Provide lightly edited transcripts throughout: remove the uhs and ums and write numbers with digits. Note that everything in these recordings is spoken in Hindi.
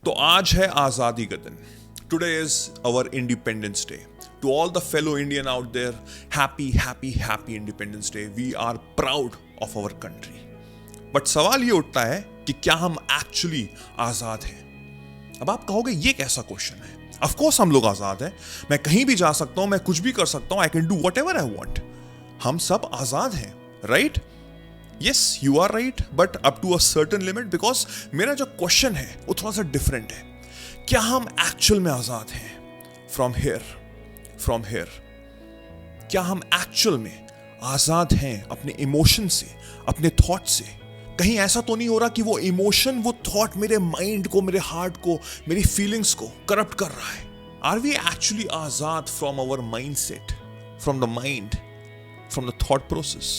तो आज है आज़ादी का दिन. Today is our Independence Day. To all the fellow Indian out there, happy Independence Day. We are proud of our country. But सवाल ये उठता है कि क्या हम एक्चुअली आज़ाद हैं? अब आप कहोगे ये कैसा क्वेश्चन है? Of course हम लोग आज़ाद हैं. मैं कहीं भी जा सकता हूँ, मैं कुछ भी कर सकता हूँ. I can do whatever I want. हम सब आज़ाद हैं, right? Yes, you are right, but up to a certain limit, because मेरा जो क्वेश्चन है वो थोड़ा सा डिफरेंट है. क्या हम एक्चुअल में आज़ाद हैं? From here. क्या हम एक्चुअल में आज़ाद हैं अपने इमोशन से, अपने थॉट से? कहीं ऐसा तो नहीं हो रहा कि वो इमोशन, वो थॉट मेरे माइंड को, मेरे हार्ट को, मेरी फीलिंग्स को करप्ट कर रहा है? आर वी एक्चुअली आज़ाद from our mind set, from the mind, from the thought process?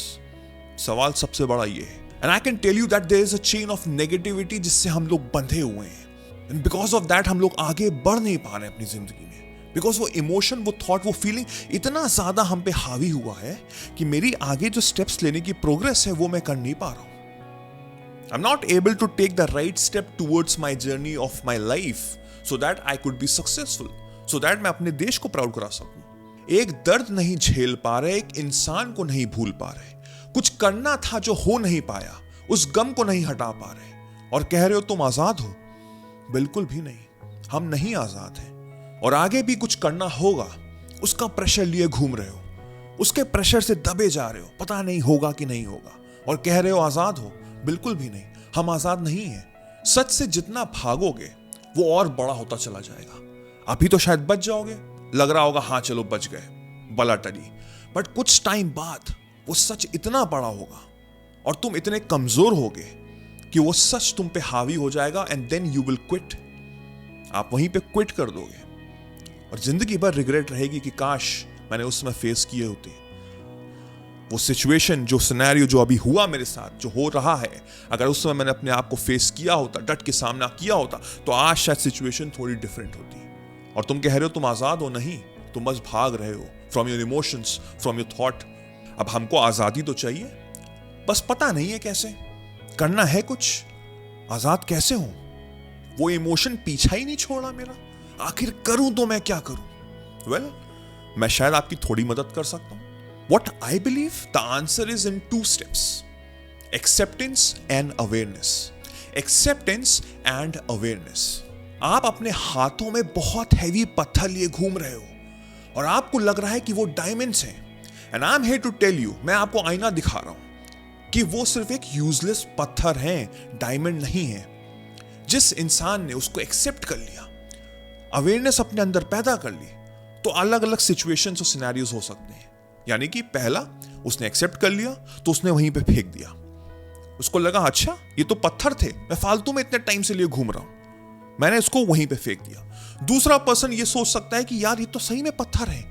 सवाल सबसे बड़ा ये है. And I can tell you that there is a chain of negativity जिससे हम लोग बंधे हुए हैं. एंड बिकॉज ऑफ दैट हम लोग आगे बढ़ नहीं पा रहे अपनी जिंदगी में. बिकॉज वो इमोशन, वो थॉट, वो फीलिंग इतना ज्यादा हम पे हावी हुआ है कि मेरी आगे जो स्टेप्स लेने की प्रोग्रेस है वो मैं कर नहीं पा रहा हूं. I am not able to take the right step towards my journey of my life so that I could be successful, so that मैं अपने देश को प्राउड करा सकूं. एक दर्द नहीं झेल पा रहे, एक इंसान को नहीं भूल पा रहे, कुछ करना था जो हो नहीं पाया, उस गम को नहीं हटा पा रहे, और कह रहे हो तुम आजाद हो. बिल्कुल भी नहीं. हम नहीं आजाद हैं, और आगे भी कुछ करना होगा. उसका प्रेशर लिए घूम रहे हो, उसके प्रेशर से दबे जा रहे हो, पता नहीं होगा कि नहीं होगा, और कह रहे हो आजाद हो. बिल्कुल भी नहीं. हम आजाद नहीं हैं. सच से जितना भागोगे वो और बड़ा होता चला जाएगा. अभी तो शायद बच जाओगे, लग रहा होगा हाँ चलो बच गए, बला टली. बट कुछ टाइम बाद वो सच इतना बड़ा होगा और तुम इतने कमजोर होगे कि वो सच तुम पे हावी हो जाएगा. And then you will quit. आप वहीं पे क्विट कर दोगे और जिंदगी भर रिग्रेट रहेगी कि काश मैंने उस समय फेस किए होते. वो सिचुएशन, जो सिनेरियो जो अभी हुआ मेरे साथ, जो हो रहा है, अगर उस समय मैंने अपने आप को फेस किया होता, डट के सामना किया होता, तो आज शायद सिचुएशन थोड़ी डिफरेंट होती. और तुम कह रहे हो तुम आजाद हो. नहीं, तुम बस भाग रहे हो from your emotions, from your thought. अब हमको आजादी तो चाहिए, बस पता नहीं है कैसे करना है. कुछ आजाद कैसे हूं? वो इमोशन पीछा ही नहीं छोड़ा मेरा. आखिर करूं तो मैं क्या करूं? वेल, मैं शायद आपकी थोड़ी मदद कर सकता हूं. What I believe, the answer is in 2 steps. Acceptance and awareness. Acceptance and awareness. आप अपने हाथों में बहुत हैवी पत्थर लिए घूम रहे हो और आपको लग रहा है कि वो डायमंड्स हैं. And I'm here to tell you, मैं आपको आईना दिखा रहा हूं कि वो सिर्फ एक यूजलेस पत्थर हैं, डायमंड नहीं है. जिस इंसान ने उसको एक्सेप्ट कर लिया, अवेयरनेस अपने अंदर पैदा कर ली, तो अलग अलग सिचुएशंस और सिनेरियोज हो सकते हैं. यानी कि पहला, उसने एक्सेप्ट कर लिया तो उसने वहीं पे फेंक दिया. उसको लगा अच्छा ये तो पत्थर थे, मैं फालतू में इतने टाइम से लिए घूम रहा हूं, मैंने इसको वहीं पे फेंक दिया. दूसरा पर्सन ये सोच सकता है कि यार ये तो सही में पत्थर है,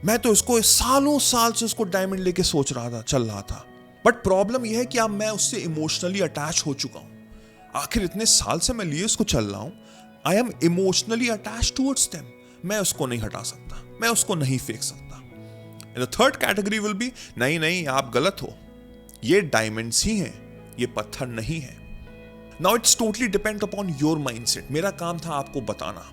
मैं तो इसको सालों साल से उसको डायमंड लेके सोच रहा था, चल रहा था. बट प्रॉब्लम यह है कि अब मैं उससे इमोशनली अटैच हो चुका हूं. आखिर इतने साल से मैं लिए उसको चल रहा हूं. I am emotionally attach towards them. मैं उसको नहीं हटा सकता, मैं उसको नहीं फेंक सकता. And the third category will be, नहीं आप गलत हो, ये डायमंड्स ही हैं, ये पत्थर नहीं है. Now it's totally depend upon your mindset. मेरा काम था आपको बताना.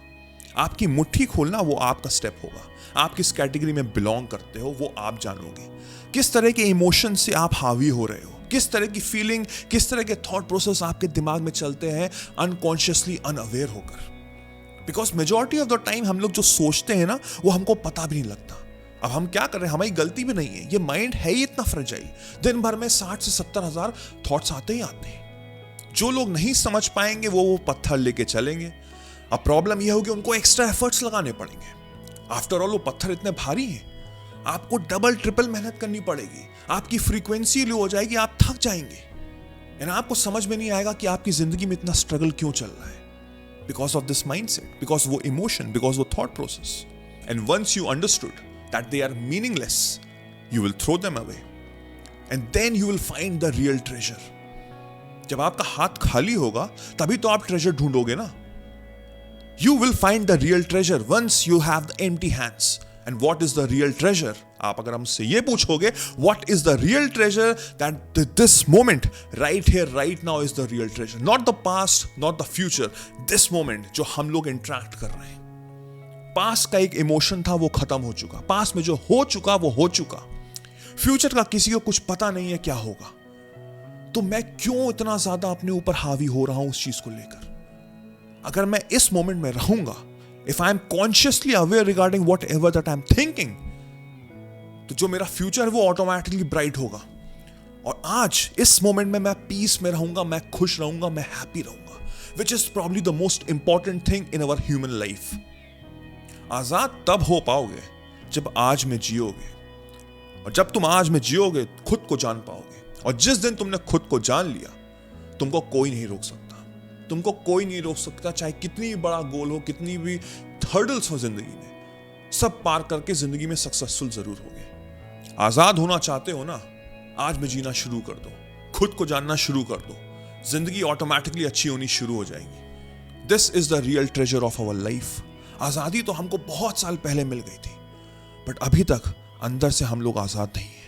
आपकी मुट्ठी खोलना वो आपका स्टेप होगा. आप किस कैटेगरी में बिलोंग करते हो वो आप जानोगे. किस तरह के इमोशन से आप हावी हो रहे हो, किस तरह की फीलिंग, किस तरह के थॉट प्रोसेस आपके दिमाग में चलते हैं अनकॉन्शियसली, अनअवेयर होकर. Because majority of the time हम लोग जो सोचते हैं ना, वो हमको पता भी नहीं लगता. अब हम क्या कर रहे हैं, हमारी गलती भी नहीं है. ये माइंड है ही इतना फ्रेजाइल. दिन भर में 60 से 70 हजार थॉट्स आते ही आते हैं. जो लोग नहीं समझ पाएंगे वो पत्थर लेके चलेंगे. अब प्रॉब्लम यह होगी उनको एक्स्ट्रा एफर्ट्स लगाने पड़ेंगे. आफ्टर ऑल वो पत्थर इतने भारी हैं, आपको डबल ट्रिपल मेहनत करनी पड़ेगी. आपकी फ्रीक्वेंसी लो हो जाएगी, आप थक जाएंगे. एंड आपको समझ में नहीं आएगा कि आपकी जिंदगी में इतना स्ट्रगल क्यों चल रहा है. Because of this mindset, because वो इमोशन, बिकॉज वो thought process. And once you understood that they are meaningless, you will throw them away, and then you will find the real treasure. जब आपका हाथ खाली होगा तभी तो आप ट्रेजर ढूंढोगे ना. You will find the real treasure once you have the empty hands. And what is the real treasure? आप अगर हमसे ये पूछोगे what is the real treasure, that this moment right here right now is the real treasure, not the past, not the future, this moment जो हम लोग इंटरेक्ट कर रहे हैं। पास्ट का एक इमोशन था, वो खत्म हो चुका, पास्ट में जो हो चुका वो हो चुका, फ्यूचर का किसी को कुछ पता नहीं है क्या होगा, तो मैं क्यों इतना ज्यादा अपने ऊपर हावी हो रहा हूं उस चीज को लेकर। अगर मैं इस मोमेंट में रहूंगा, if I am consciously aware regarding what ever that I am thinking, तो जो मेरा फ्यूचर है वो ऑटोमेटिकली ब्राइट होगा। और आज इस मोमेंट में मैं पीस में रहूंगा, मैं खुश रहूंगा, मैं हैप्पी रहूंगा, which is probably the most important thing in our human life. आजाद तब हो पाओगे जब आज में जियोगे, और जब तुम आज में जियोगे खुद को जान पाओगे, और जिस दिन तुमने खुद को जान लिया, तुमको कोई नहीं रोक सकता, तुमको कोई नहीं रोक सकता, चाहे कितनी भी बड़ा गोल हो, कितनी भी हर्डल्स हो जिंदगी में, सब पार करके जिंदगी में सक्सेसफुल जरूर होगे। आजाद होना चाहते हो ना, आज में जीना शुरू कर दो, खुद को जानना शुरू कर दो, जिंदगी ऑटोमेटिकली अच्छी होनी शुरू हो जाएगी। This is the real treasure of our life. आजादी तो हमको बहुत साल पहले मिल गई थी, बट अभी तक अंदर से हम लोग आजाद नहीं हैं।